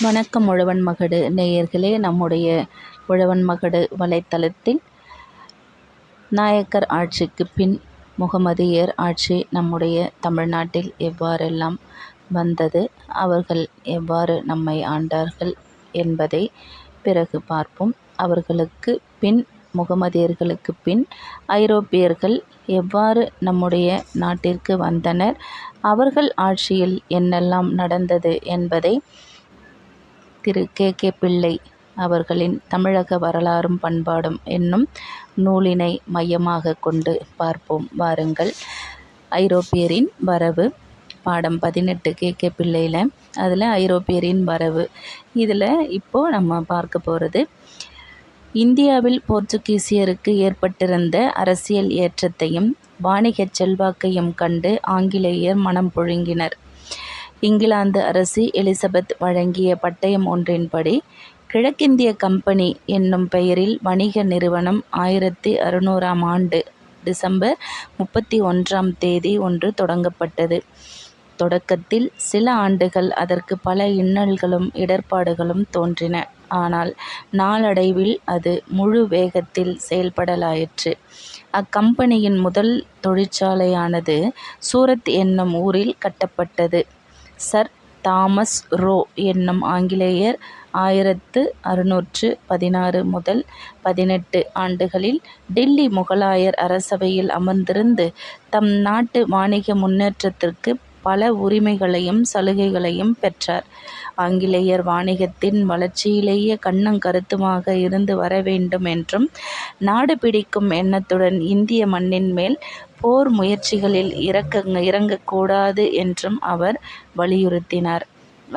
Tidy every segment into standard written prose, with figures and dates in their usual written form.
வணக்கம் உழவன் மகடு நேயர்களே. நம்முடைய உழவன் மகடு வலைத்தளத்தில் நாயக்கர் ஆட்சிக்கு பின் முகமதியர் ஆட்சி நம்முடைய தமிழ்நாட்டில் எவ்வாறெல்லாம் வந்தது, அவர்கள் எவ்வாறு நம்மை ஆண்டார்கள் என்பதை பிறகு பார்ப்போம். அவர்களுக்கு பின், முகமதியர்களுக்கு பின் ஐரோப்பியர்கள் எவ்வாறு நம்முடைய நாட்டிற்கு வந்தனர், அவர்கள் ஆட்சியில் என்னெல்லாம் நடந்தது என்பதை திரு கே பிள்ளை அவர்களின் தமிழக வரலாறும் பண்பாடும் என்னும் நூலினை மையமாக கொண்டு பார்ப்போம். வாருங்கள். ஐரோப்பியரின் வரவு பாடம் 18 கே பிள்ளையில், அதில் ஐரோப்பியரின் வரவு. இதில் இப்போது நம்ம பார்க்க போகிறது, இந்தியாவில் போர்ச்சுகீசியருக்கு ஏற்பட்டிருந்த அரசியல் ஏற்றத்தையும் வாணிக செல்வாக்கையும் கண்டு ஆங்கிலேயர் மனம் புழுங்கினர். இங்கிலாந்து அரசி எலிசபெத் வழங்கிய பட்டயம் ஒன்றின்படி கிழக்கிந்திய கம்பெனி என்னும் பெயரில் வணிக நிறுவனம் 1600ஆம் ஆண்டு டிசம்பர் 31ஆம் தேதி ஒன்று தொடங்கப்பட்டது. தொடக்கத்தில் சில ஆண்டுகள் அதற்கு பல இன்னல்களும் இடர்பாடுகளும் தோன்றின. ஆனால் நாளடைவில் அது முழு வேகத்தில் செயல்படலாயிற்று. அக்கம்பெனியின் முதல் தொழிற்சாலையானது சூரத் என்னும் ஊரில் கட்டப்பட்டது. சர் தாமஸ் ரோ என்னும் ஆங்கிலேயர் 1616 முதல் 18 ஆண்டுகளில் டில்லி முகலாயர் அரசவையில் அமர்ந்திருந்து தம் நாட்டு வாணிக முன்னேற்றத்திற்கு பல உரிமைகளையும் சலுகைகளையும் பெற்றார். ஆங்கிலேயர் வாணிகத்தின் வளர்ச்சியிலேயே கண்ணும் கருத்துமாக இருந்து வர வேண்டும் என்றும், நாடு பிடிக்கும் எண்ணத்துடன் இந்திய மண்ணின் மேல் போர் முயற்சிகளில் இறங்கக்கூடாது என்றும் அவர் வலியுறுத்தினார்.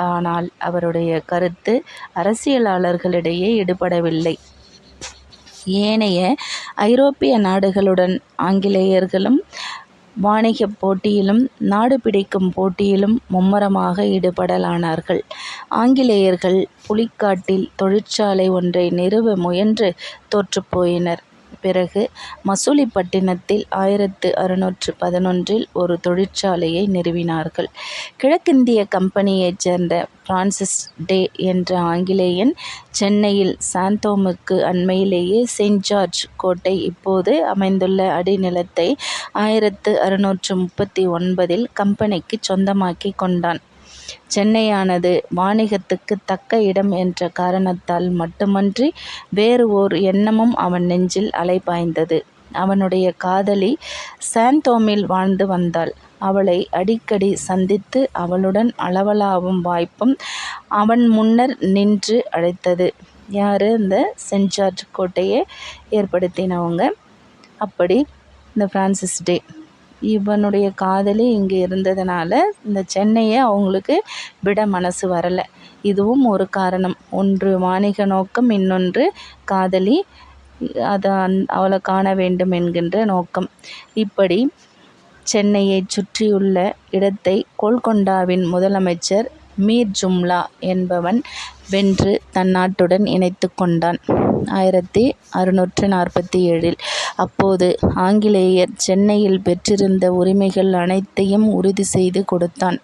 ஆனால் அவருடைய கருத்து அரசியலாளர்களிடையே எடுபடவில்லை. ஏனைய ஐரோப்பிய நாடுகளுடன் ஆங்கிலேயர்களும் வாணிக போட்டியிலும் நாடு பிடிக்கும் போட்டியிலும் மும்முரமாக ஈடுபடலானார்கள். ஆங்கிலேயர்கள் புலிக்காட்டில் தொழிற்சாலை ஒன்றை நிறுவ முயன்று தோற்றுப்போயினர். பிறகு மசூலிப்பட்டினத்தில் 1611 ஒரு தொழிற்சாலையை நிறுவினார்கள். கிழக்கிந்திய கம்பெனியைச் சேர்ந்த பிரான்சிஸ் டே என்ற ஆங்கிலேயன் சென்னையில் சாந்தோமுக்கு அண்மையிலேயே செயின்ட் ஜார்ஜ் கோட்டை இப்போது அமைந்துள்ள அடிநிலத்தை 1639 கம்பெனிக்கு சொந்தமாக்கி கொண்டான். சென்னையானது வாணிகத்துக்கு தக்க இடம் என்ற காரணத்தால் மட்டுமன்றி வேறு ஓர் எண்ணமும் அவன் நெஞ்சில் அலைபாய்ந்தது. அவனுடைய காதலி சாந்தோமில் வாழ்ந்து வந்தாள். அவளை அடிக்கடி சந்தித்து அவளுடன் அளவலாவும் வாய்ப்பும் அவன் முன்னர் நின்று அழைத்தது. யார்? இந்த செயின்ட் ஜார்ஜ் கோட்டையை ஏற்படுத்தினவங்க. அப்படி இந்த பிரான்சிஸ் டே இவனுடைய காதலி இங்கே இருந்ததுனால இந்த சென்னையை அவங்களுக்கு விட மனசு வரலை. இதுவும் ஒரு காரணம். ஒன்று வாணிக நோக்கம், இன்னொன்று காதலி, அவளை காண வேண்டும் என்கின்ற நோக்கம். இப்படி சென்னையை சுற்றியுள்ள இடத்தை கோல்கொண்டாவின் முதலமைச்சர் மீர் ஜும்லா என்பவன் வென்று தன் நாட்டுடன் இணைத்து கொண்டான் 1647. அப்போது ஆங்கிலேயர் சென்னையில் பெற்றிருந்த உரிமைகள் அனைத்தையும் உறுதி செய்து கொடுத்தான்.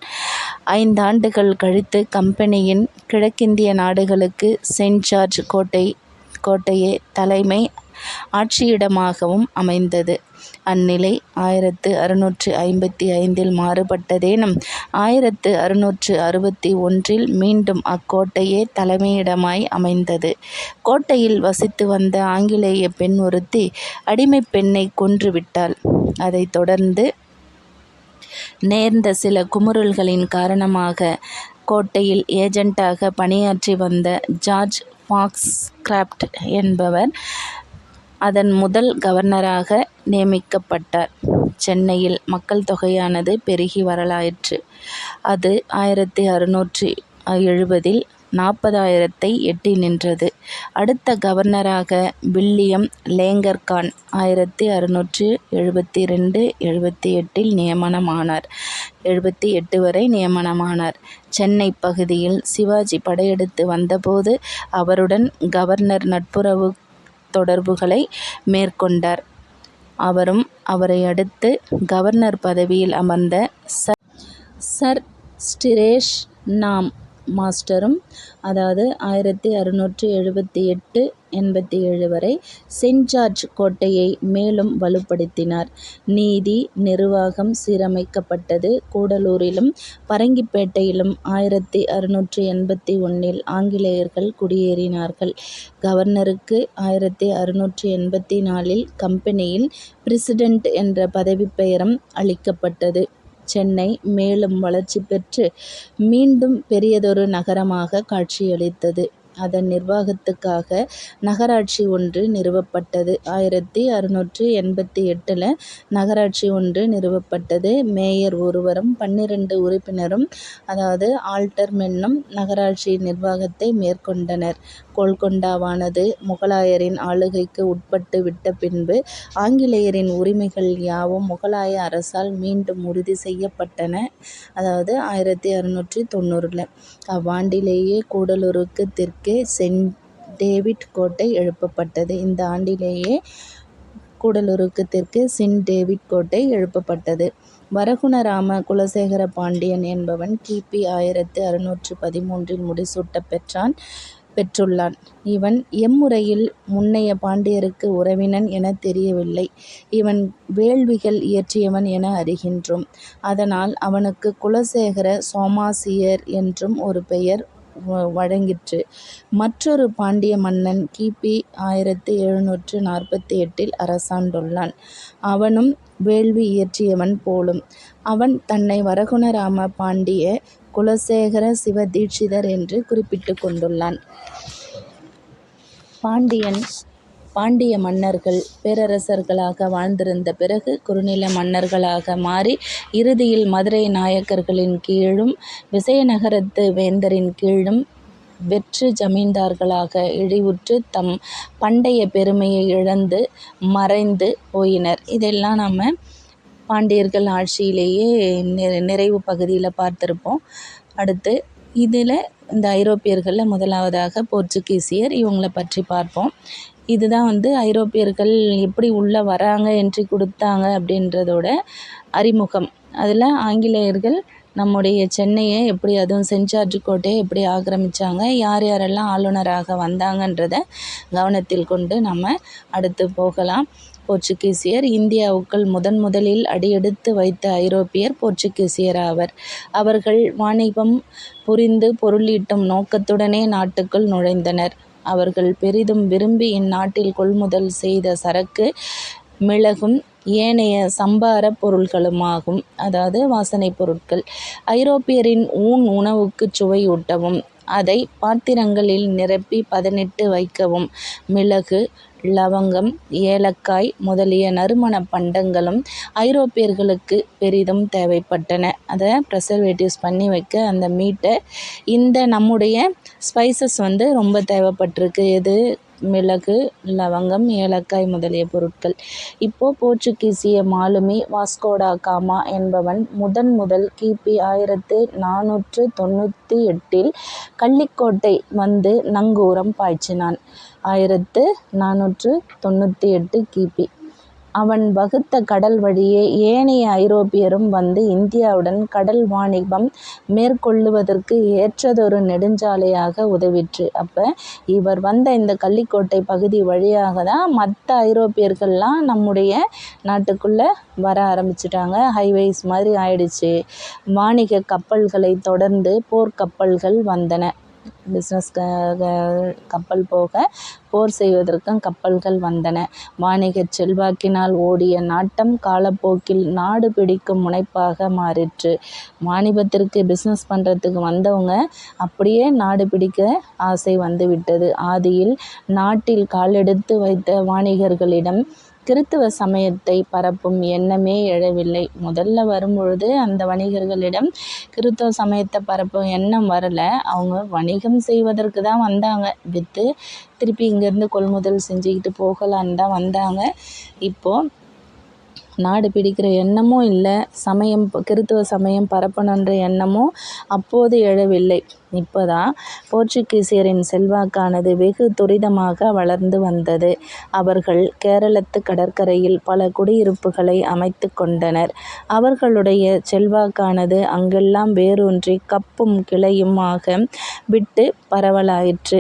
5 ஆண்டுகள் கழித்து கம்பெனியின் கிழக்கிந்திய நாடுகளுக்கு செயின்ட் ஜார்ஜ் கோட்டையே தலைமை ஆட்சியிடமாகவும் அமைந்தது. அந்நிலை 1655 மாறுபட்டதேனும் 1661 மீண்டும் அக்கோட்டையே தலைமையிடமாய் அமைந்தது. கோட்டையில் வசித்து வந்த ஆங்கிலேய பெண் ஒருத்தி அடிமை பெண்ணை கொன்றுவிட்டாள். அதைத் தொடர்ந்து நேர்ந்த சில குமுறல்களின் காரணமாக கோட்டையில் ஏஜென்ட்டாக பணியாற்றி வந்த ஜார்ஜ் ஃபாக்ஸ்கிராஃப்ட் என்பவர் அதன் முதல் கவர்னராக நியமிக்கப்பட்டார். சென்னையில் மக்கள் தொகையானது பெருகி வரலாயிற்று. அது 1670 40,000 எட்டி நின்றது. அடுத்த கவர்னராக வில்லியம் லேங்கர்கான் 1672-78 நியமனமானார். 78 வரை நியமனமானார். சென்னை பகுதியில் சிவாஜி படையெடுத்து வந்தபோது அவருடன் கவர்னர் நட்புறவு தொடர்புகளை மேற்கொண்டார். அவரும் அவரை அடுத்து கவர்னர் பதவியில் அமர்ந்த சர் ஸ்டிரேஷ் நாம் மாஸ்டரும், அதாவது 1678-87 வரை செயின்ட் ஜார்ஜ் கோட்டையை மேலும் வலுப்படுத்தினார். நீதி, நிர்வாகம் சீரமைக்கப்பட்டது. கூடலூரிலும் பரங்கிப்பேட்டையிலும் 1681 ஆங்கிலேயர்கள் குடியேறினார்கள். கவர்னருக்கு 1684 கம்பெனியில் பிரசிடென்ட் என்ற பதவிப் பெயரும் அளிக்கப்பட்டது. சென்னை மேலும் வளர்ச்சி பெற்று மீண்டும் பெரியதொரு நகரமாக காட்சியளித்தது. அதன் நிர்வாகத்துக்காக நகராட்சி ஒன்று நிறுவப்பட்டது. 1688 நகராட்சி ஒன்று நிறுவப்பட்டது. மேயர் ஒருவரும் 12 உறுப்பினரும், அதாவது ஆல்டர்மென்னும் நகராட்சி நிர்வாகத்தை மேற்கொண்டனர். கோல்கொண்டாவானது முகலாயரின் ஆளுகைக்கு உட்பட்டு விட்ட பின்பு ஆங்கிலேயரின் உரிமைகள் யாவும் முகலாய அரசால் மீண்டும் உறுதி செய்யப்பட்டன. அதாவது 1690. அவ்வாண்டிலேயே கூடலூருக்கு தெற்கே செயின்ட் டேவிட் கோட்டை எழுப்பப்பட்டது. இந்த ஆண்டிலேயே கூடலூருக்கு தெற்கே செயின்ட் டேவிட் கோட்டை எழுப்பப்பட்டது. வரகுணராம குலசேகர பாண்டியன் என்பவன் கிபி 1613 முடிசூட்டப் பெற்றுள்ளான். இவன் எம்முறையில் முன்னைய பாண்டியருக்கு உறவினன் என தெரியவில்லை. இவன் வேள்விகள் இயற்றியவன் என அறிகின்றோம். அதனால் அவனுக்கு குலசேகர சோமாசியர் என்றும் ஒரு பெயர் வழங்கிற்று. மற்றொரு பாண்டிய மன்னன் கிபி 1748 அரசாண்டுள்ளான். அவனும் வேள்வி இயற்றியவன் போலும். அவன் தன்னை வரகுணராம பாண்டிய குலசேகர சிவதீட்சிதர் என்று குறிப்பிட்டுக் கொண்டுள்ளான். பாண்டிய மன்னர்கள் பேரரசர்களாக வாழ்ந்திருந்த பிறகு குறுநில மன்னர்களாக மாறி இறுதியில் மதுரை நாயக்கர்களின் கீழும் விசயநகரத்து வேந்தரின் கீழும் வெற்று ஜமீன்தார்களாக இழிவுற்று தம் பண்டைய பெருமையை இழந்து மறைந்து போயினர். இதெல்லாம் நம்ம பாண்டியர்கள் ஆட்சியிலேயே நிறைவு பகுதியில் பார்த்துருப்போம். அடுத்து இதில் இந்த ஐரோப்பியர்களில் முதலாவதாக போர்ச்சுகீசியர், இவங்களை பற்றி பார்ப்போம். இதுதான் ஐரோப்பியர்கள் எப்படி உள்ளே வராங்க, என்ட்ரி கொடுத்தாங்க அப்படின்றதோட அறிமுகம். அதில் ஆங்கிலேயர்கள் நம்முடைய சென்னையை எப்படி, அதுவும் செயின்ட் ஜார்ஜ் கோட்டையை எப்படி ஆக்கிரமித்தாங்க, யார் யாரெல்லாம் ஆளுநராக வந்தாங்கன்றதை கவனத்தில் கொண்டு நம்ம அடுத்து போகலாம். போர்ச்சுகீசியர் இந்தியாவுக்குள் முதலில் அடியெடுத்து வைத்த ஐரோப்பியர் போர்ச்சுகீசியர் ஆவர். அவர்கள் வாணிபம் புரிந்து பொருளீட்டும் நோக்கத்துடனே நாட்டுக்குள் நுழைந்தனர். அவர்கள் பெரிதும் விரும்பி இந்நாட்டில் கொள்முதல் செய்த சரக்கு மிளகும் ஏனைய சம்பார பொருள்களுமாகும். அதாவது வாசனைப் பொருட்கள். ஐரோப்பியரின் உணவுக்கு சுவையூட்டவும் அதை பாத்திரங்களில் நிரப்பி பதனிட்டு வைக்கவும் மிளகு, லவங்கம், ஏலக்காய் முதலிய நறுமணப் பண்டங்களும் ஐரோப்பியர்களுக்கு பெரிதும் தேவைப்பட்டன. அதை ப்ரிசர்வேட்டிவ்ஸ் பண்ணி வைக்க அந்த மீட்டை இந்த நம்முடைய ஸ்பைசஸ் ரொம்ப தேவைப்பட்டிருக்கு. எது? மிளகு, லவங்கம், ஏலக்காய் முதலிய பொருட்கள். இப்போது போர்ச்சுகீசிய மாலுமி வாஸ்கோடா காமா என்பவன் முதல் கிபி 1498 கள்ளிக்கோட்டை வந்து நங்கூரம் பாய்ச்சினான். 1498 கிபி. அவன் வகுத்த கடல் வழியே ஏனைய ஐரோப்பியரும் வந்து இந்தியாவுடன் கடல் வாணிபம் மேற்கொள்ளுவதற்கு ஏற்றதொரு நெடுஞ்சாலையாக உதவிற்று. அப்போ இவர் வந்த இந்த கள்ளிக்கோட்டை பகுதி வழியாக தான் மற்ற ஐரோப்பியர்கள்லாம் நம்முடைய நாட்டுக்குள்ளே வர ஆரம்பிச்சிட்டாங்க. ஹைவேஸ் மாதிரி ஆயிடுச்சு. வாணிக கப்பல்களை தொடர்ந்து போர்க்கப்பல்கள் வந்தன. பிஸ்னஸ் கப்பல் போக போர் செய்வதற்கும் கப்பல்கள் வந்தன. வாணிக செல்வாக்கினால் ஓடிய நாட்டம் காலப்போக்கில் நாடு பிடிக்கும் முனைப்பாக மாறிற்று. வாணிபத்திற்கு பிஸ்னஸ் பண்ணுறதுக்கு வந்தவங்க அப்படியே நாடு பிடிக்க ஆசை வந்துவிட்டது. ஆதியில் நாட்டில் காலெடுத்து வைத்த வாணிகர்களிடம் கிறித்துவ சமயத்தை பரப்பும் எண்ணமே எழவில்லை. முதல்ல வரும்பொழுது அந்த வணிகர்களிடம் கிறித்துவ சமயத்தை பரப்பும் எண்ணம் வரலை. அவங்க வணிகம் செய்வதற்கு தான் வந்தாங்க. விற்று திருப்பி இங்கேருந்து கொள்முதல் செஞ்சுக்கிட்டு போகலான்னு தான் வந்தாங்க. இப்போது நாடு பிடிக்கிற எண்ணமும் இல்லை, கிறித்துவ சமயம் பரப்பணுன்ற எண்ணமும் அப்போது எழவில்லை. இப்போ தான் போர்ச்சுகீசியரின் செல்வாக்கானது வெகு துரிதமாக வளர்ந்து வந்தது. அவர்கள் கேரளத்து கடற்கரையில் பல குடியிருப்புகளை அமைத்து கொண்டனர். அவர்களுடைய செல்வாக்கானது அங்கெல்லாம் வேரூன்றி கப்பும் கிளையுமாக விட்டு பரவலாயிற்று.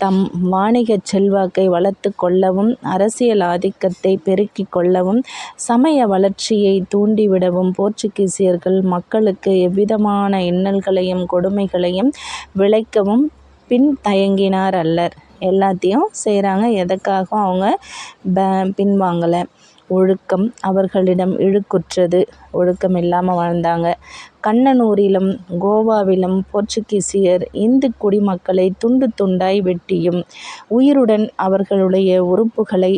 தம் வாணிகச் செல்வாக்கை வளர்த்து கொள்ளவும், அரசியல் ஆதிக்கத்தை பெருக்கிக் கொள்ளவும், சமய வளர்ச்சியை தூண்டிவிடவும் போர்ச்சுகீசியர்கள் மக்களுக்கு எவ்விதமான இன்னல்களையும் கொடுமைகளையும் விளைக்கவும் பின் தயங்கினார் அல்லர். எல்லாத்தையும் செய்கிறாங்க, எதற்காகவும் அவங்க பின்வாங்கலை. ஒழுக்கம் அவர்களிடம் இழுக்குற்றது. ஒழுக்கம் இல்லாமல் வாழ்ந்தாங்க. கண்ணனூரிலும் கோவாவிலும் போர்ச்சுகீசியர் இந்து குடிமக்களை துண்டு துண்டாய் வெட்டியும், உயிருடன் அவர்களுடைய உறுப்புகளை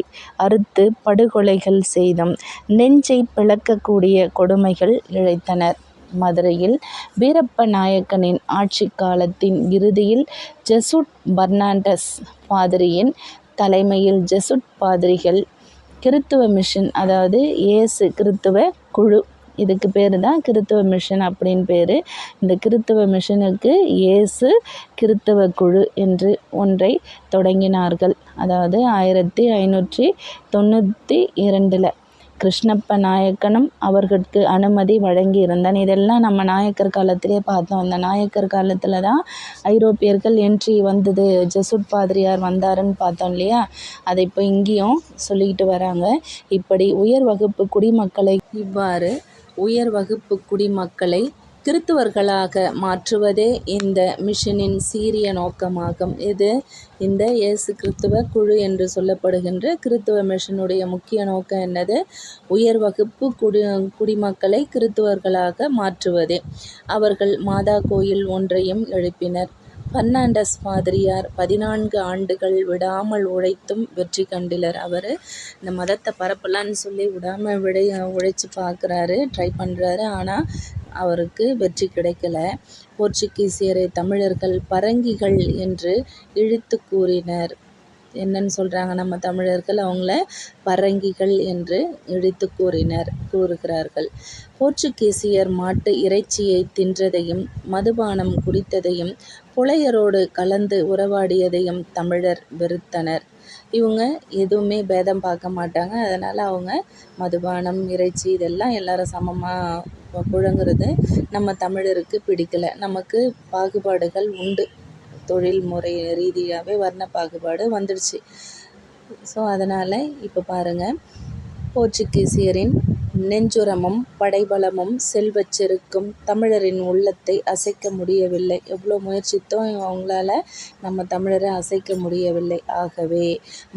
அறுத்து படுகொலைகள் செய்தும், நெஞ்சை பிளக்கக்கூடிய கொடுமைகள் இழைத்தனர். மதுரையில் வீரப்ப நாயக்கனின் ஆட்சி காலத்தின் இறுதியில் ஜெசுட் பர்னாண்டஸ் பாதிரியின் தலைமையில் ஜெசுட் பாதிரிகள் கிறித்துவ மிஷன், அதாவது இயேசு கிறித்துவ குழு, இதுக்கு பேர் தான் கிறித்துவ மிஷன் அப்படின்னு பேர். இந்த கிறித்துவ மிஷனுக்கு இயேசு கிறித்துவ குழு என்று ஒன்றை தொடங்கினார்கள். அதாவது 1592 கிருஷ்ணப்ப நாயக்கனும் அவர்களுக்கு அனுமதி வழங்கியிருந்தான். இதெல்லாம் நம்ம நாயக்கர் காலத்திலே பார்த்தோம். அந்த நாயக்கர் காலத்தில் தான் ஐரோப்பியர்கள் என்ட்ரி வந்தது, ஜெசுட் பாதிரியார் வந்தாருன்னு பார்த்தோம் இல்லையா? அதை இப்போ இங்கேயும் சொல்லிக்கிட்டு வராங்க. இப்படி இவ்வாறு உயர் வகுப்பு குடிமக்களை கிறித்துவர்களாக மாற்றுவதே இந்த மிஷனின் சீரிய நோக்கமாகும். இது இந்த இயேசு கிறித்துவ குழு என்று சொல்லப்படுகின்ற கிறித்துவ மிஷனுடைய முக்கிய நோக்கம் என்னது? உயர் வகுப்பு குடிமக்களை கிறித்துவர்களாக மாற்றுவதே. அவர்கள் மாதா கோயில் ஒன்றையும் எழுப்பினர். பர்னாண்டஸ் பாதிரியார் 14 ஆண்டுகள் விடாமல் உழைத்தும் வெற்றி கண்டிலர். அவர் இந்த மதத்தை பரப்பலான்னு சொல்லி விடாமல் உழைச்சி பார்க்குறாரு, ட்ரை பண்ணுறாரு. ஆனால் அவருக்கு வெற்றி கிடைக்கல. போர்ச்சுகீசியரை தமிழர்கள் பரங்கிகள் என்று இழித்து கூறினர். என்னன்னு சொல்கிறாங்க நம்ம தமிழர்கள்? அவங்கள பரங்கிகள் என்று இழித்து கூறுகிறார்கள். போர்ச்சுகீசியர் மாட்டு இறைச்சியை தின்றதையும், மதுபானம் குடித்ததையும், புலையரோடு கலந்து உறவாடியதையும் தமிழர் வெறுத்தனர். இவங்க எதுவுமே பேதம் பார்க்க மாட்டாங்க. அதனால் அவங்க மதுபானம், இறைச்சி இதெல்லாம் எல்லாரும் சமமாக புழங்குறது நம்ம தமிழருக்கு பிடிக்கல. நமக்கு பாகுபாடுகள் உண்டு, தொழில் முறை ரீதியாகவே வர்ண பாகுபாடு வந்துடுச்சு. ஸோ அதனால் இப்போ பாருங்கள், போர்ச்சுகீசியரின் நெஞ்சுரமும் படைபலமும் செல்வச் செருக்கும் தமிழரின் உள்ளத்தை அசைக்க முடியவில்லை. எவ்வளோ முயற்சித்தோம் அவங்களால நம்ம தமிழரை அசைக்க முடியவில்லை. ஆகவே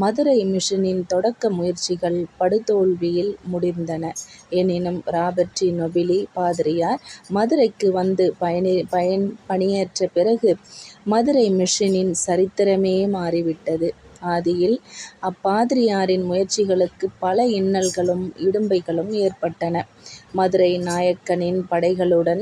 மதுரை மிஷனின் தொடக்க முயற்சிகள் படுதோல்வியில் முடிந்தன. எனினும் ராபர்ட் நொபிலி பாதிரியார் மதுரைக்கு வந்து பணியேற்ற பிறகு மதுரை மிஷனின் சரித்திரமே மாறிவிட்டது. ஆதியில் அப்பாதிரியாரின் முயற்சிகளுக்கு பல இன்னல்களும் இடும்பைகளும் ஏற்பட்டன. மதுரை நாயக்கனின் படைகளுடன்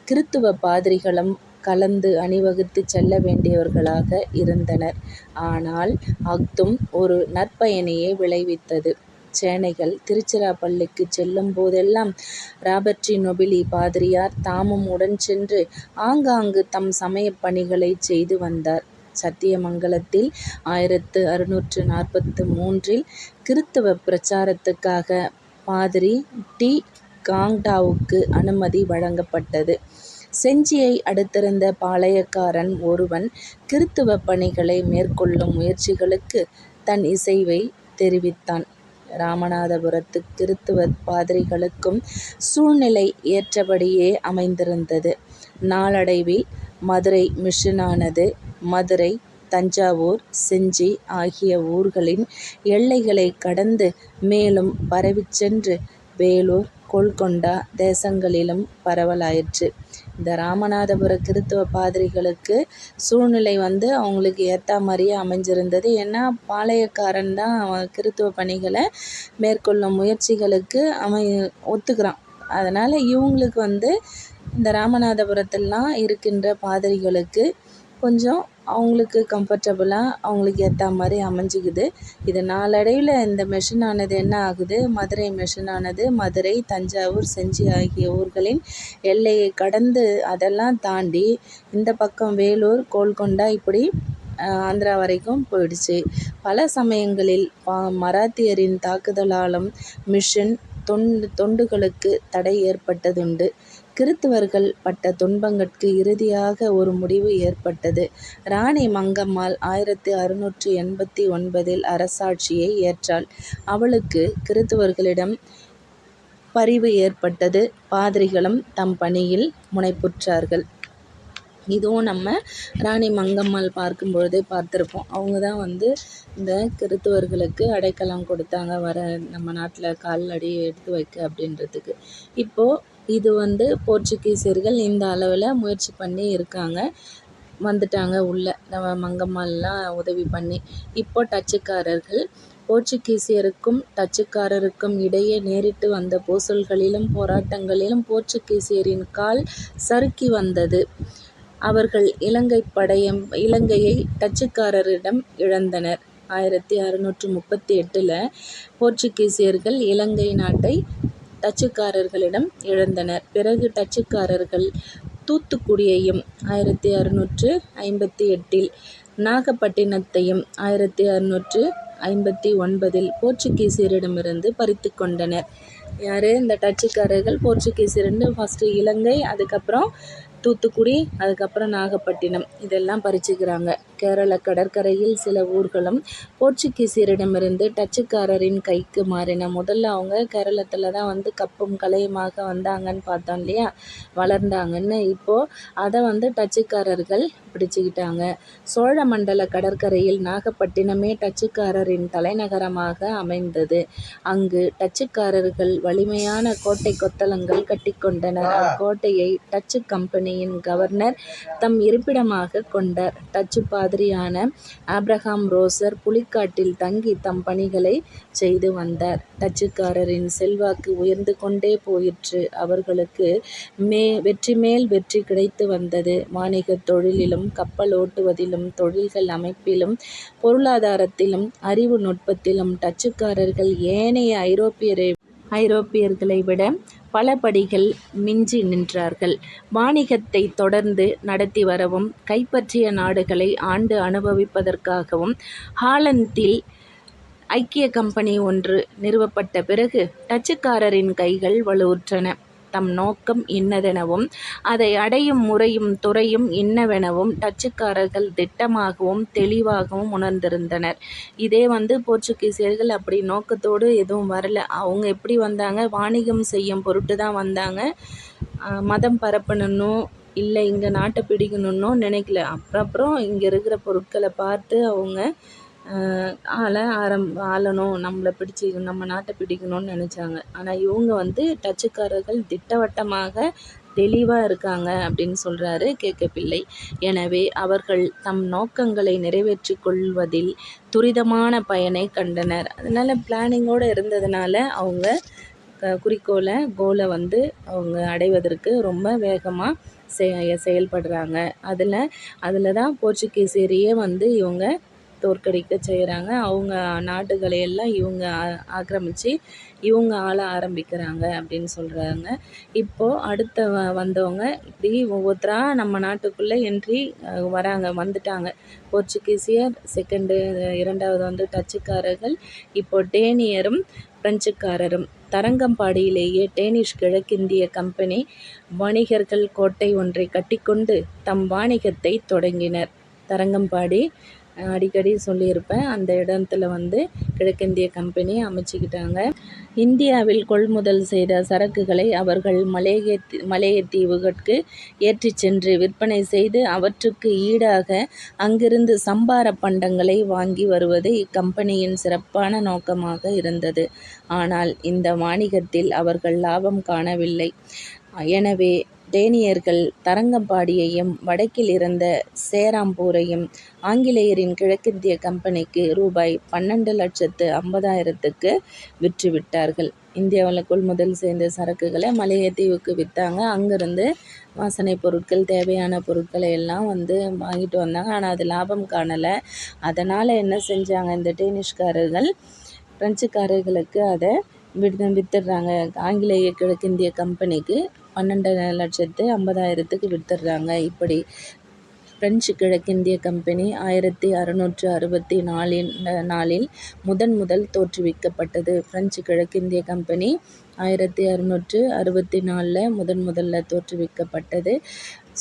கிறித்துவ பாதிரிகளும் கலந்து அணிவகுத்து செல்ல வேண்டியவர்களாக இருந்தனர். ஆனால் அஃதும் ஒரு நற்பயனையே விளைவித்தது. சேனைகள் திருச்சிராப்பள்ளிக்கு செல்லும் போதெல்லாம் ராபர்ட் நொபிலி பாதிரியார் தாமும் உடன் சென்று ஆங்காங்கு தம் சமயப் பணிகளை செய்து வந்தார். சத்தியமங்கலத்தில் 1643 கிறித்துவ பிரச்சாரத்துக்காக பாதிரி டி. காங்டாவுக்கு அனுமதி வழங்கப்பட்டது. செஞ்சியை அடுத்திருந்த பாளையக்காரன் ஒருவன் கிறித்துவ பணிகளை மேற்கொள்ளும் முயற்சிகளுக்கு தன் இசைவை தெரிவித்தான். ராமநாதபுரத்து கிறித்துவ பாதிரிகளுக்கும் சூழ்நிலை ஏற்றபடியே அமைந்திருந்தது. நாளடைவில் மதுரை மிஷனானது மதுரை, தஞ்சாவூர், செஞ்சி ஆகிய ஊர்களின் எல்லைகளை கடந்து மேலும் பரவிச் சென்று வேலூர், கோல்கொண்டா தேசங்களிலும் பரவலாயிற்று. இந்த ராமநாதபுர கிறித்துவ பாதிரிகளுக்கு சூழ்நிலை அவங்களுக்கு ஏற்ற மாதிரியே அமைஞ்சிருந்தது. ஏன்னா பாளையக்காரன் தான் கிறித்துவ பணிகளை மேற்கொள்ளும் முயற்சிகளுக்கு ஒத்துக்கிறான். அதனால் இவங்களுக்கு இந்த ராமநாதபுரத்திலாம் இருக்கின்ற பாதிரிகளுக்கு கொஞ்சம் அவங்களுக்கு கம்ஃபர்டபுளாக அவங்களுக்கு ஏற்ற மாதிரி அமைஞ்சிக்குது. இது நாளடைவில் இந்த மெஷினானது என்ன ஆகுது, மதுரை மெஷினானது மதுரை, தஞ்சாவூர், செஞ்சி ஆகிய ஊர்களின் எல்லையை கடந்து அதெல்லாம் தாண்டி இந்த பக்கம் வேலூர், கோல்கொண்டா இப்படி ஆந்திரா வரைக்கும் போயிடுச்சு. பல சமயங்களில் மராத்தியரின் தாக்குதலாலும் மிஷன் தொண்டுகளுக்கு தடை ஏற்பட்டதுண்டு. கிறித்தவர்கள் பட்ட துன்பங்கட்கு இறுதியாக ஒரு முடிவு ஏற்பட்டது. ராணி மங்கம்மாள் 1689 அரசாட்சியை ஏற்றாள். அவளுக்கு கிறித்தவர்களிடம் பரிவு ஏற்பட்டது. பாதிரிகளும் தம் பணியில் முனைப்புற்றார்கள். இதுவும் நம்ம ராணி மங்கம்மாள் பார்க்கும்பொழுதே பார்த்துருப்போம். அவங்க தான் இந்த கிறித்தவர்களுக்கு அடைக்கலம் கொடுத்தாங்க, வர நம்ம நாட்டில் கால் அடி எடுத்து வைக்க அப்படின்றதுக்கு. இப்போது இது போர்ச்சுகீசியர்கள் இந்த அளவில் முயற்சி பண்ணி இருக்காங்க, வந்துட்டாங்க உள்ளே நம்ம மங்கம்மாள்லாம் உதவி பண்ணி. இப்போ டச்சுக்காரர்கள் போர்ச்சுகீசியருக்கும் டச்சுக்காரருக்கும் இடையே நேரிட்டு வந்த பூசல்களிலும் போராட்டங்களிலும் போர்ச்சுகீசியரின் கால் சறுக்கி வந்தது. அவர்கள் இலங்கையை டச்சுக்காரரிடம் இழந்தனர். 1638 போர்ச்சுகீசியர்கள் இலங்கை நாட்டை டச்சுக்காரர்களிடம் இழந்தனர். பிறகு டச்சுக்காரர்கள் தூத்துக்குடியையும் 1658 நாகப்பட்டினத்தையும் 1659 போர்ச்சுகீசியரிடமிருந்து பறித்து கொண்டனர். யார்? இந்த டச்சுக்காரர்கள் போர்ச்சுகீசியர்னு ஃபஸ்ட்டு இலங்கை, அதுக்கப்புறம் தூத்துக்குடி, அதுக்கப்புறம் நாகப்பட்டினம் இதெல்லாம் பறிச்சுக்கிறாங்க. கேரள கடற்கரையில் சில ஊர்களும் போர்ச்சுகீசியரிடமிருந்து டச்சுக்காரரின் கைக்கு மாறின. முதல்ல அவங்க கேரளத்தில் தான் கப்பும் கலையுமாக வந்தாங்கன்னு பார்த்தோம் இல்லையா, வளர்ந்தாங்கன்னு. இப்போது அதை டச்சுக்காரர்கள் பிடிச்சிக்கிட்டாங்க. சோழ மண்டல கடற்கரையில் நாகப்பட்டினமே டச்சுக்காரரின் தலைநகரமாக அமைந்தது. அங்கு டச்சுக்காரர்கள் வலிமையான கோட்டை கொத்தளங்கள் கட்டிக்கொண்டனர். அக்கோட்டையை டச்சு கம்பெனியின் கவர்னர் தம் இருப்பிடமாக கொண்டார். டச்சு பாதிரியான ஆப்ரஹாம் ரோசர் புலிக்காட்டில் தங்கி தம் பணிகளை செய்து வந்தார். டச்சுக்காரரின் செல்வாக்கு உயர்ந்து கொண்டே போயிற்று. அவர்களுக்கு வெற்றி மேல் வெற்றி கிடைத்து வந்தது. வாணிகத் தொழிலிலும், கப்பல் ஓட்டுவதிலும், தொழில்கள் அமைப்பிலும், பொருளாதாரத்திலும், அறிவு நுட்பத்திலும் டச்சுக்காரர்கள் ஏனைய ஐரோப்பியர்களை விட பல படிகள் மிஞ்சி நின்றார்கள். வாணிகத்தை தொடர்ந்து நடத்தி வரவும், கைப்பற்றிய நாடுகளை ஆண்டு அனுபவிப்பதற்காகவும் ஹாலந்தில் ஐக்கிய கம்பெனி ஒன்று நிறுவப்பட்ட பிறகு டச்சுக்காரரின் கைகள் வலுவுற்றன. தம் நோக்கம் இன்னதெனவும் அதை அடையும் முறையும் துறையும் இன்னவெனவும் டச்சுக்காரர்கள் திட்டமாகவும் தெளிவாகவும் உணர்ந்திருந்தனர். இதே போர்ச்சுகீசியர்கள் அப்படி நோக்கத்தோடு எதுவும் வரல. அவங்க எப்படி வந்தாங்க, வாணிகம் செய்யும் பொருட்டு தான் வந்தாங்க. மதம் பரப்பணுன்னோ இல்லை இங்கே நாட்டை பிடிக்கணுன்னோ நினைக்கல. அப்புறம் இங்கே இருக்கிற பொருட்களை பார்த்து அவங்க ஆளணும், நம்மளை பிடிச்சி நம்ம நாட்டை பிடிக்கணும்னு நினச்சாங்க. ஆனால் இவங்க டச்சுக்காரர்கள் திட்டவட்டமாக தெளிவாக இருக்காங்க அப்படின்னு சொல்கிறாரு கேகே பிள்ளை. எனவே அவர்கள் தம் நோக்கங்களை நிறைவேற்றி கொள்வதில் துரிதமான பயனை கண்டனர். அதனால் பிளானிங்கோடு இருந்ததுனால அவங்க கோலை அவங்க அடைவதற்கு ரொம்ப வேகமாக செயல்படுறாங்க. அதில் தான் போர்ச்சுகீசியரையே இவங்க தோற்கடிக்க செய்கிறாங்க. அவங்க நாடுகளையெல்லாம் இவங்க ஆக்கிரமித்து இவங்க ஆள ஆரம்பிக்கிறாங்க அப்படின்னு சொல்கிறாங்க. இப்போது அடுத்த வந்தவங்க இப்படி ஒவ்வொருத்தராக நம்ம நாட்டுக்குள்ளே வந்துட்டாங்க. போர்ச்சுகீசியர், இரண்டாவது டச்சுக்காரர்கள், இப்போது டேனியரும் பிரெஞ்சுக்காரரும். தரங்கம்பாடியிலேயே டேனிஷ் கிழக்கிந்திய கம்பெனி வணிகர்கள் கோட்டை ஒன்றை கட்டிக்கொண்டு தம் வாணிகத்தை தொடங்கினர். தரங்கம்பாடி அடிக்கடி சொல்லியிருப்பேன். அந்த இடத்துல கிழக்கிந்திய கம்பெனி அமைச்சிக்கிட்டாங்க. இந்தியாவில் கொள்முதல் செய்த சரக்குகளை அவர்கள் மலேய தீவுகளுக்கு ஏற்றிச் சென்று விற்பனை செய்து அவற்றுக்கு ஈடாக அங்கிருந்து சம்பார பண்டங்களை வாங்கி வருவது இக்கம்பெனியின் சிறப்பான நோக்கமாக இருந்தது. ஆனால் இந்த வாணிகத்தில் அவர்கள் லாபம் காணவில்லை. எனவே டேனியர்கள் தரங்கம்பாடியையும் வடக்கில் இருந்த சேராம்பூரையும் ஆங்கிலேயரின் கிழக்கிந்திய கம்பெனிக்கு ரூபாய் 12,50,000க்கு விற்றுவிட்டார்கள். இந்தியாவில் கொள்முதல் செய்த சரக்குகளை மலேய தீவுக்கு விற்றாங்க. அங்கிருந்து வாசனை பொருட்கள், தேவையான பொருட்களை எல்லாம் வாங்கிட்டு வந்தாங்க. ஆனால் அது லாபம் காணலை. அதனால் என்ன செஞ்சாங்க, இந்த டேனிஷ்காரர்கள் பிரெஞ்சுக்காரர்களுக்கு அதை வித்துடுறாங்க. ஆங்கிலேய கிழக்கிந்திய கம்பெனிக்கு 12,50,000க்கு வித்துடுறாங்க. இப்படி பிரெஞ்சு கிழக்கிந்திய கம்பெனி 1664 முதல் தோற்றுவிக்கப்பட்டது. பிரெஞ்சு கிழக்கிந்திய கம்பெனி 1664 முதல்ல தோற்றுவிக்கப்பட்டது.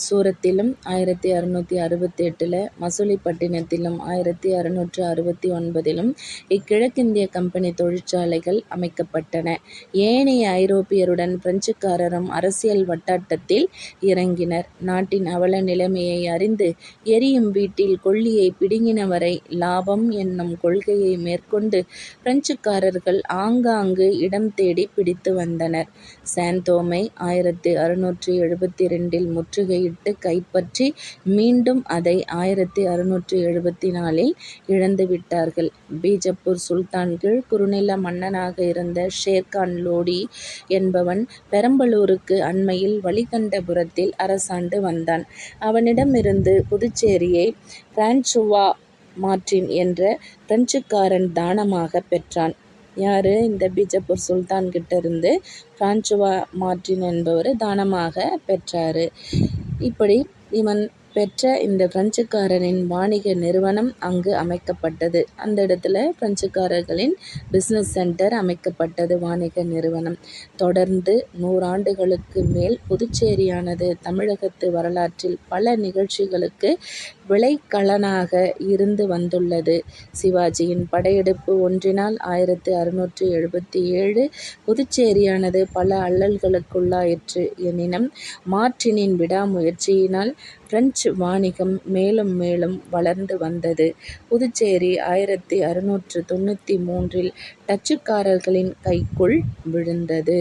சூரத்திலும் 1668, மசூலிப்பட்டினத்திலும் 1669 இக்கிழக்கிந்திய கம்பெனி தொழிற்சாலைகள் அமைக்கப்பட்டன. ஏனைய ஐரோப்பியருடன் பிரெஞ்சுக்காரரும் அரசியல் வட்டாட்டத்தில் இறங்கினர். நாட்டின் அவல நிலைமையை அறிந்து எரியும் வீட்டில் கொள்ளியை பிடுங்கினவரை லாபம் என்னும் கொள்கையை மேற்கொண்டு பிரெஞ்சுக்காரர்கள் ஆங்காங்கு இடம் தேடி பிடித்து வந்தனர். சாந்தோமை 1672 முற்றுகையிட்டு கைப்பற்றி மீண்டும் அதை 1674 இழந்துவிட்டார்கள். பீஜப்பூர் சுல்தான் கீழ் குறுநில மன்னனாக இருந்த ஷேர்கான் லோடி என்பவன் பெரம்பலூருக்கு அண்மையில் வளிகண்டபுரத்தில் அரசாண்டு வந்தான். அவனிடமிருந்து புதுச்சேரியை பிரான்சுவா மார்டின் என்ற பிரெஞ்சுக்காரன் தானமாக பெற்றான். யாரு? இந்த பீஜப்பூர் சுல்தான் கிட்ட இருந்து பிரான்சுவா மார்டின் என்பவர் தானமாக பெற்றாரு. இப்படி இவன் பெற்ற இந்த பிரெஞ்சுக்காரரின் வாணிக நிறுவனம் அங்கு அமைக்கப்பட்டது. அந்த இடத்துல பிரெஞ்சுக்காரர்களின் பிஸ்னஸ் சென்டர் அமைக்கப்பட்டது, வாணிக நிறுவனம். தொடர்ந்து 100 ஆண்டுகளுக்கு மேல் புதுச்சேரியானது தமிழகத்து வரலாற்றில் பல நிகழ்ச்சிகளுக்கு விளைகலனாக இருந்து வந்துள்ளது. சிவாஜியின் படையெடுப்பு ஒன்றினால் 1677 புதுச்சேரியானது பல அல்லல்களுக்குள்ளாயிற்று. எனினும் மார்டினின் விடாமுயற்சியினால் பிரெஞ்சு வாணிகம் மேலும் மேலும் வளர்ந்து வந்தது. புதுச்சேரி 1693 டச்சுக்காரர்களின் கைக்குள் விழுந்தது.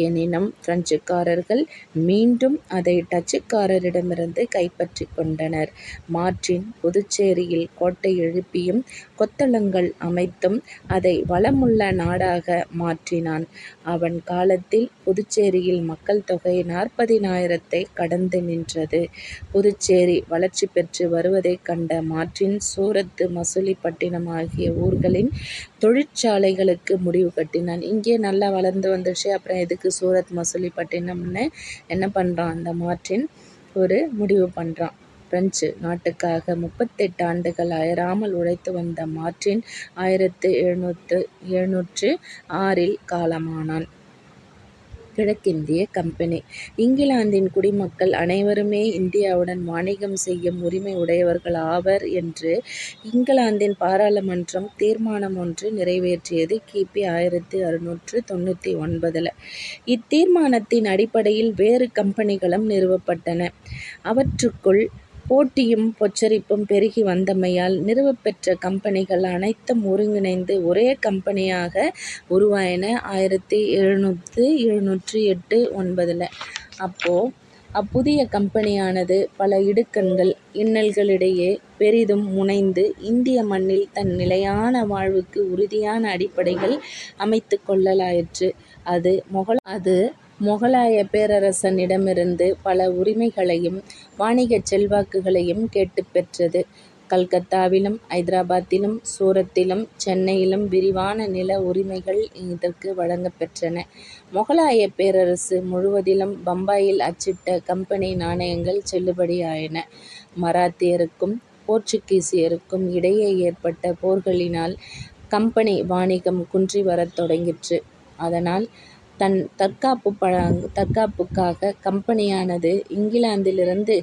எனினும் பிரெஞ்சுக்காரர்கள் மீண்டும் அதை டச்சுக்காரரிடமிருந்து கைப்பற்றிக் கொண்டனர். மார்டின் புதுச்சேரியில் கோட்டை எழுப்பியும் கொத்தளங்கள் அமைத்தும் அதை வளமுள்ள நாடாக மாற்றினான். அவன் காலத்தில் புதுச்சேரியில் மக்கள் தொகை 40,000 கடந்து நின்றது. புதுச்சேரி வளர்ச்சி பெற்று வருவதைக் கண்ட மார்டின் சூரத்து, மசூலிப்பட்டினம் ஆகிய ஊர்களின் தொழிற்சாலைகளுக்கு முடிவு கட்டினான். இங்கே நல்லா வளர்ந்து வந்துடுச்சு, அப்புறம் எதுக்கு சூரத், மசூலிப்பட்டினம்னு என்ன பண்ணுறான் அந்த மார்டின், ஒரு முடிவு பண்ணுறான். பிரெஞ்சு நாட்டுக்காக 38 ஆண்டுகள் அயராமல் உழைத்து வந்த மார்டின் 1706 காலமானான். கிழக்கிந்திய கம்பெனி. இங்கிலாந்தின் குடிமக்கள் அனைவருமே இந்தியாவுடன் வாணிகம் செய்யும் உரிமை உடையவர்கள் ஆவர் என்று இங்கிலாந்தின் பாராளுமன்றம் தீர்மானம் ஒன்று நிறைவேற்றியது கி.பி. 1699. இத்தீர்மானத்தின் அடிப்படையில் வேறு கம்பெனிகளும் நிறுவப்பட்டன. அவற்றுக்குள் போட்டியும் பொச்சரிப்பும் பெருகி வந்தமையால் நிறுவப்பெற்ற கம்பெனிகள் அனைத்தும் ஒருங்கிணைந்து ஒரே கம்பெனியாக உருவாயின. 1708-9 அப்புதிய கம்பெனியானது பல இடுக்கண்கள், இன்னல்களிடையே பெரிதும் முனைந்து இந்திய மண்ணில் தன் நிலையான வாழ்வுக்கு உறுதியான அடிப்படைகள் அமைத்து கொள்ளலாயிற்று. அது மொகலாய பேரரசனிடமிருந்து பல உரிமைகளையும் வாணிகச் செல்வாக்குகளையும் கேட்டுப் பெற்றது. கல்கத்தாவிலும், ஐதராபாத்திலும், சூரத்திலும், சென்னையிலும் விரிவான நில உரிமைகள் இதற்கு வழங்கப் பெற்றன. மொகலாய பேரரசு முழுவதிலும் பம்பாயில் அச்சிட்ட கம்பெனி நாணயங்கள் செல்லுபடியாயின. மராத்தியருக்கும் போர்ச்சுகீசியருக்கும் இடையே ஏற்பட்ட போர்களினால் கம்பெனி வாணிகம் குன்றி வரத் தொடங்கிற்று. அதனால் தன் தற்காப்புக்காக கம்பெனியானது இங்கிலாந்திலிருந்து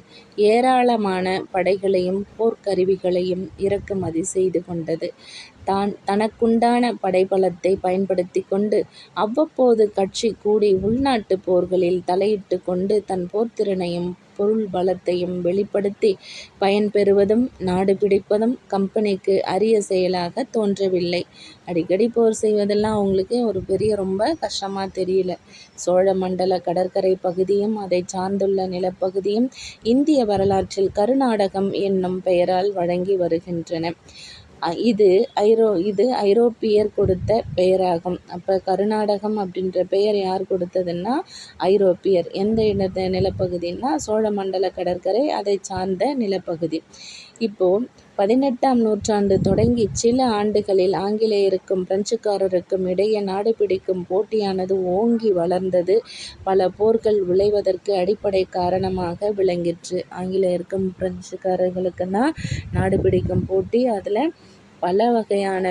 ஏராளமான படைகளையும் போர்க்கருவிகளையும் இறக்குமதி செய்து கொண்டது. தனக்குண்டான படைபலத்தை பயன்படுத்திக் கொண்டு அவ்வப்போது கட்சி கூடி உள்நாட்டு போர்களில் தலையிட்டு கொண்டு தன் போர்த்திறனையும் பொருள் பலத்தையும் வெளிப்படுத்தி பயன் பெறுவதும் நாடு பிடிப்பதும் கம்பெனிக்கு அரிய செயலாக தோன்றவில்லை. அடிக்கடி போர் செய்வதெல்லாம் அவங்களுக்கு ஒரு பெரிய ரொம்ப கஷ்டமாக தெரியல. சோழ மண்டல கடற்கரை பகுதியும் அதை சார்ந்துள்ள நிலப்பகுதியும் இந்திய வரலாற்றில் கருநாடகம் என்னும் பெயரால் வழங்கி வருகின்றன. இது ஐரோப்பியர் கொடுத்த பெயராகும். அப்போ கர்நாடகம் அப்படின்ற பெயர் யார் கொடுத்ததுன்னா ஐரோப்பியர். எந்த நிலப்பகுதின்னா சோழமண்டல கடற்கரை அதை சார்ந்த நிலப்பகுதி. இப்போது 18ஆம் நூற்றாண்டு தொடங்கி சில ஆண்டுகளில் ஆங்கிலேயருக்கும் பிரெஞ்சுக்காரருக்கும் இடையே நாடு பிடிக்கும் போட்டியானது ஓங்கி வளர்ந்தது. பல போர்கள் விளைவதற்கு அடிப்படை காரணமாக விளங்கிற்று. ஆங்கிலேயருக்கும் பிரெஞ்சுக்காரர்களுக்கும் தான் நாடு பிடிக்கும் போட்டி. அதில் பல வகையான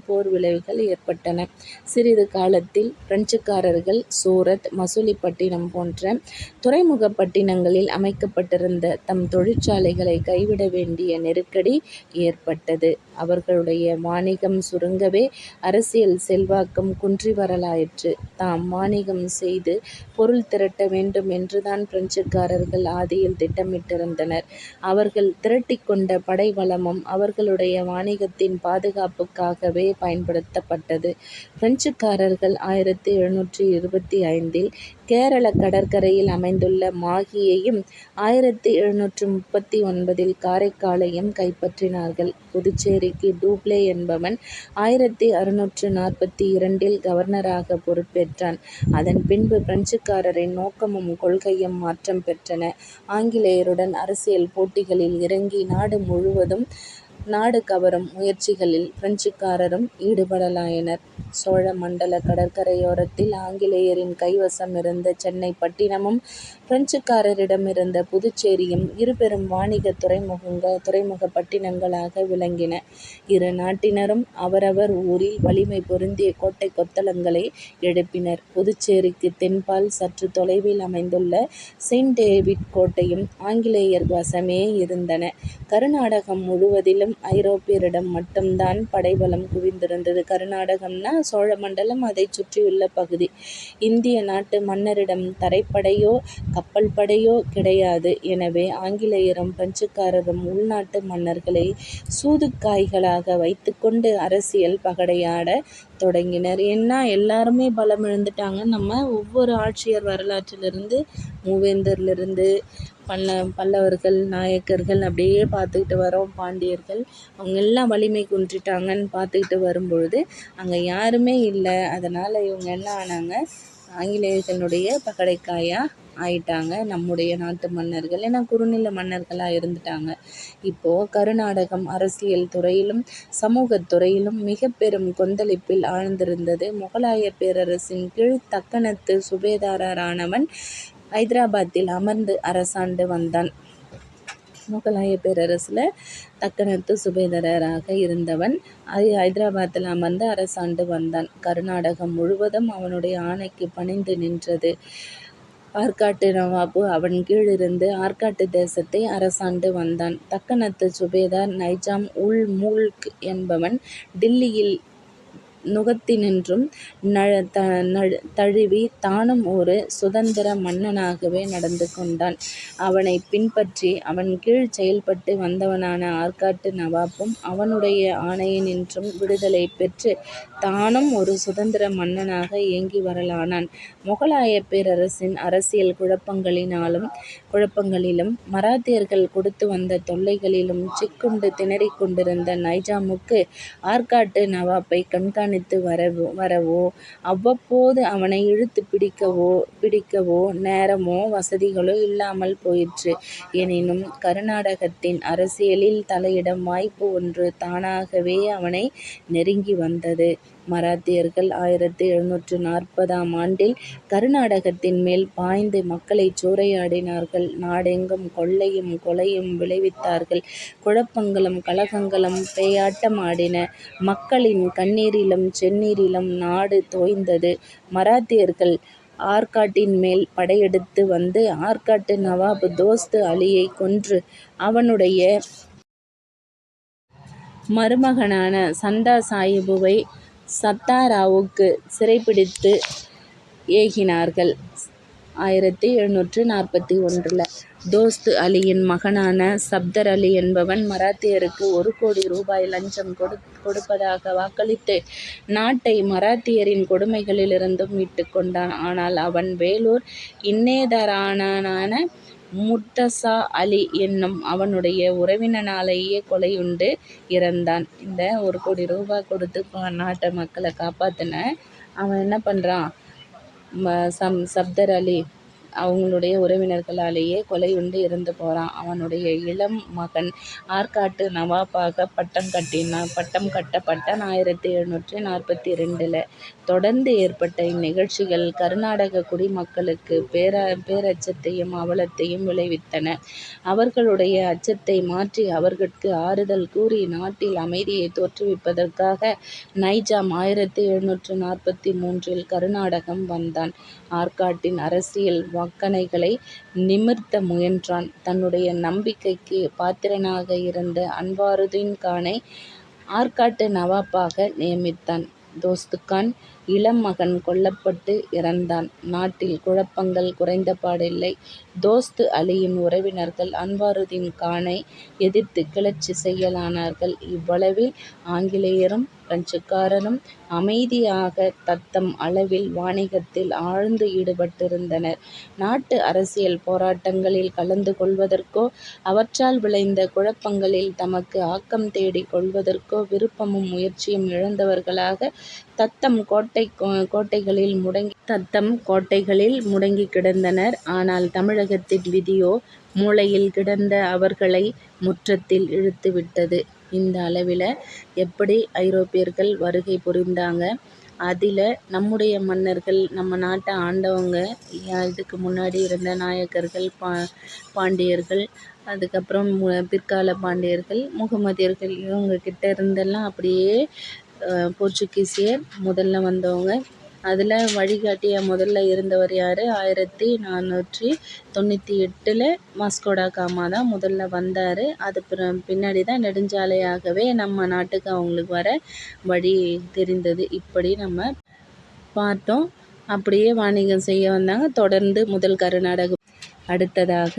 போர் விளைவுகள் ஏற்பட்டன. சிறிது காலத்தில் பிரெஞ்சுக்காரர்கள் சூரத், மசூலிப்பட்டினம் போன்ற துறைமுக பட்டினங்களில் அமைக்கப்பட்டிருந்த தம் தொழிற்சாலைகளை கைவிட வேண்டிய நெருக்கடி ஏற்பட்டது. அவர்களுடைய வாணிகம் சுருங்கவே அரசியல் செல்வாக்கும் குன்றி வரலாயிற்று. தாம் வாணிகம் செய்து பொருள் திரட்ட வேண்டும் என்றுதான் பிரெஞ்சுக்காரர்கள் ஆதியில் திட்டமிட்டிருந்தனர். அவர்கள் திரட்டிக்கொண்ட படை வளமும் அவர்களுடைய வாணிகத்தின் பாதுகாப்புக்காகவே பயன்படுத்தப்பட்டது. பிரெஞ்சுக்காரர்கள் 1725 கேரள கடற்கரையில் அமைந்துள்ள மாகியையும் 1739 காரைக்காலையும் கைப்பற்றினார்கள். புதுச்சேரிக்கு டூப்ளே என்பவன் 1642 கவர்னராக பொறுப்பேற்றான். அதன் பின்பு பிரெஞ்சுக்காரரின் நோக்கமும் கொள்கையும் மாற்றம் பெற்றன. ஆங்கிலேயருடன் அரசியல் போட்டிகளில் இறங்கி நாடு முழுவதும் நாடு கவரும் முயற்சிகளில் பிரெஞ்சுக்காரரும் ஈடுபடலாயினர். சோழ மண்டல கடற்கரையோரத்தில் ஆங்கிலேயரின் கைவசம் இருந்த சென்னை பட்டினமும் பிரெஞ்சுக்காரரிடமிருந்த புதுச்சேரியும் இருபெரும் வாணிக துறைமுக பட்டினங்களாக விளங்கின. இரு நாட்டினரும் அவரவர் ஊரில் வலிமை பொருந்திய கோட்டை கொத்தளங்களை எழுப்பினர். புதுச்சேரிக்கு தென்பால் சற்று தொலைவில் அமைந்துள்ள செயின்ட் டேவிட் கோட்டையும் ஆங்கிலேயர் வசமே இருந்தன. கர்நாடகம் முழுவதிலும் ஐரோப்பியரிடம் மட்டும்தான் படைபலம் குவிந்திருந்தது. கர்நாடகம்னா சோழமண்டலம், அதை சுற்றியுள்ள பகுதி. இந்திய நாட்டு மன்னரிடம் தரைப்படையோ கப்பல் படையோ கிடையாது. எனவே ஆங்கிலேயரும் பிரெஞ்சுக்காரரும் உள்நாட்டு மன்னர்களை சூதுக்காய்களாக வைத்துக்கொண்டு அரசியல் பகடையாட தொடங்கினர். ஏன்னா எல்லாருமே பலம் இழந்துட்டாங்க. நம்ம ஒவ்வொரு ஆட்சியர் வரலாற்றிலிருந்து மூவேந்தர்லேருந்து பல்லவர்கள், நாயக்கர்கள் அப்படியே பார்த்துக்கிட்டு வரோம். பாண்டியர்கள் அவங்க எல்லாம் வலிமை குன்றிட்டாங்கன்னு பார்த்துக்கிட்டு வரும்பொழுது அங்கே யாருமே இல்லை. அதனால் இவங்க என்ன ஆனாங்க, ஆங்கிலேயர்களுடைய பகடைக்காயாக ஆயிட்டாங்க நம்முடைய நாட்டு மன்னர்கள். ஏன்னா குறுநில மன்னர்களாக இருந்துட்டாங்க. இப்போது கர்நாடகம் அரசியல் துறையிலும் சமூகத் துறையிலும் மிக பெரும் கொந்தளிப்பில் ஆழ்ந்திருந்தது. முகலாய பேரரசின் கீழ் தக்கணத்து சுபேதாரரானவன் ஹைதராபாத்தில் அமர்ந்து அரசாண்டு வந்தான். முகலாய பேரரசில் தக்கணத்து சுபேதாரராக இருந்தவன் ஹைதராபாத்தில் அமர்ந்து அரசாண்டு வந்தான். கர்நாடகம் முழுவதும் அவனுடைய ஆணைக்கு பணிந்து நின்றது. ஆற்காட்டு நவாபு அவன் கீழ் இருந்து ஆற்காட்டு தேசத்தை அரசாண்டு வந்தான். தக்கணத்து சுபேதார் நைஜாம் உல் முல்க் என்பவன் டில்லியில் நுகத்தினின்றும் தழுவி தானும் ஒரு சுதந்திர மன்னனாகவே நடந்து கொண்டான். அவனை பின்பற்றி அவன் கீழ் செயல்பட்டு வந்தவனான ஆற்காட்டு நவாபும் அவனுடைய ஆணையினின்றும் விடுதலை பெற்று தானும் ஒரு சுதந்திர மன்னனாக இயங்கி வரலானான். முகலாய பேரரசின் அரசியல் குழப்பங்களிலும் மராத்தியர்கள் கொடுத்து வந்த தொல்லைகளிலும் சிக்குண்டு திணறிக் கொண்டிருந்த நைஜாமுக்கு ஆற்காட்டு நவாபை கண்காணித்து வரவோ அவ்வப்போது அவனை இழுத்து பிடிக்கவோ நேரமோ வசதிகளோ இல்லாமல் போயிற்று. எனினும் கர்நாடகத்தின் அரசியலில் தலையிடும் வாய்ப்பு ஒன்று தானாகவே அவனை நெருங்கி வந்தது. மராத்தியர்கள் 1740ஆம் ஆண்டில் கர்நாடகத்தின் மேல் பாய்ந்து மக்களை சூறையாடினார்கள். நாடெங்கும் கொள்ளையும் கொலையும் விளைவித்தார்கள். குழப்பங்களும் கலகங்களும் பேயாட்டம் ஆடின. மக்களின் கண்ணீரிலும் செந்நீரிலும் நாடு தோய்ந்தது. மராத்தியர்கள் ஆற்காட்டின் மேல் படையெடுத்து வந்து ஆற்காட்டு நவாப் தோஸ்த் அலியை கொன்று அவனுடைய மருமகனான சந்தா சாஹிபுவை சத்தாராவுக்கு சிறைப்பிடித்து ஏகினார்கள். 1741 தோஸ்த் அலியின் மகனான சப்தர் அலி என்பவன் மராத்தியருக்கு 1 கோடி ரூபாய் லஞ்சம் கொடுப்பதாக வாக்களித்து நாட்டை மராத்தியரின் கொடுமைகளிலிருந்தும் மீட்டுக் கொண்டான். ஆனால் அவன் வேலூர் இன்னேதாரனான முர்தசா அலி என்னும் அவனுடைய உறவினனாலேயே கொலையுண்டு இறந்தான். இந்த 1 கோடி ரூபாய் கொடுத்து நாட்டு மக்களை காப்பாத்தின அவன் என்ன பண்ணுறான், சப்தர் அலி அவங்களுடைய உறவினர்களாலேயே கொலையுண்டு இறந்து போகிறான். அவனுடைய இளம் மகன் ஆற்காட்டு நவாபாக பட்டம் கட்டப்பட்டான் 1742. தொடர்ந்து ஏற்பட்ட இந்நிகழ்ச்சிகள் கர்நாடக குடிமக்களுக்கு பேரச்சத்தையும் அவலத்தையும் விளைவித்தன. அவர்களுடைய அச்சத்தை மாற்றி அவர்களுக்கு ஆறுதல் கூறி நாட்டில் அமைதியை தோற்றுவிப்பதற்காக நைஜாம் 1743 கர்நாடகம் வந்தான். ஆற்காட்டின் அரசியல் வாக்கணைகளை நிமிர்த்த முயன்றான். தன்னுடைய நம்பிக்கைக்கு பாத்திரனாக இருந்த அன்வாருதீன் கானை ஆற்காட்டு நவாபாக நியமித்தான். தோஸ்துகான் இளம் மகன் கொல்லப்பட்டு இறந்தான். நாட்டில் குழப்பங்கள் குறைந்தபாடில்லை. தோஸ்த் அலியின் உறவினர்கள் அன்வாருதீன் கானை எதிர்த்து கிளர்ச்சி செய்யலானார்கள். இவ்வளவில் ஆங்கிலேயரும் பிரெஞ்சுக்காரரும் அமைதியாக தத்தம் அளவில் வாணிகத்தில் ஆழ்ந்து ஈடுபட்டிருந்தனர். நாட்டு அரசியல் போராட்டங்களில் கலந்து கொள்வதற்கோ அவற்றால் விளைந்த குழப்பங்களில் தமக்கு ஆக்கம் தேடிக் கொள்வதற்கோ விருப்பமும் முயற்சியும் இழந்தவர்களாக தத்தம் கோட்டைகளில் முடங்கி கிடந்தனர். ஆனால் தமிழகத்தின் விதியோ மூலையில் கிடந்த அவர்களை முற்றத்தில் இழுத்துவிட்டது. இந்த அளவில் எப்படி ஐரோப்பியர்கள் வருகை புரிந்தாங்க, அதில் நம்முடைய மன்னர்கள், நம்ம நாட்டை ஆண்டவங்க, இதுக்கு முன்னாடி இருந்த நாயக்கர்கள், பாண்டியர்கள், அதுக்கப்புறம் பிற்கால பாண்டியர்கள், முகமதியர்கள், இவங்கக்கிட்ட இருந்தெல்லாம் அப்படியே போர்ச்சுகீசியர் முதல்ல வந்தவங்க. அதில் வழிகாட்டியாக முதல்ல இருந்தவர் யார், 1498 வாஸ்கோட காமா தான் முதல்ல வந்தார். அது பின்னாடி தான் நெடுஞ்சாலையாகவே நம்ம நாட்டுக்கு அவங்களுக்கு வர வழி தெரிந்தது. இப்படி நம்ம பார்த்தோம். அப்படியே வாணிகம் செய்ய வந்தாங்க. தொடர்ந்து முதல் கர்நாடகம், அடுத்ததாக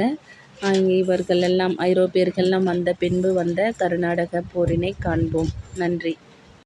இவர்கள் எல்லாம் ஐரோப்பியர்கள்லாம் வந்த பின்பு வந்த கர்நாடக போரினை காண்போம். நன்றி.